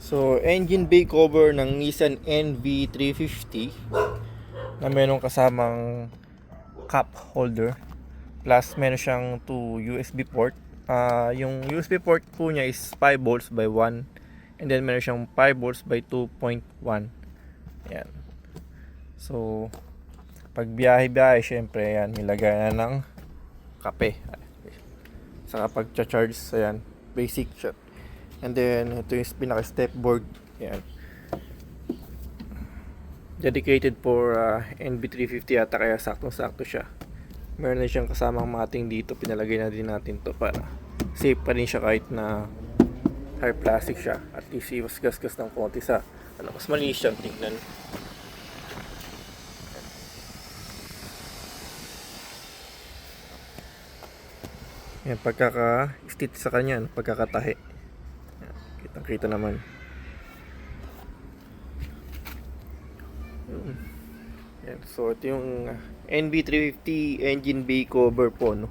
So, engine bay cover ng Nissan NV350 na meron kasamang cup holder. Plus, meron siyang 2 USB port. Yung USB port po niya is 5 volts by 1. And then, meron siyang 5 volts by 2.1. Ayan. So, pag biyahe-biyahe, syempre, ayan, nilagay na ng kape. Saka pag-charge, ayan, basic siya. And then, ito yung pinaka-step board. Ayan. Dedicated for NV350 yata, kaya saktong-sakto siya. Meron na siyang kasamang mating dito. Pinalagay na din natin to para safe pa rin siya kahit na hard plastic siya. At least iwas gas-gas ng konti sa mas malinis siyang tingnan. Yan, pagkaka-stitch sa kanya, pagkakatahi. Kitang-kita naman. Yan. So, ito yung NV350 engine bay cover po, no?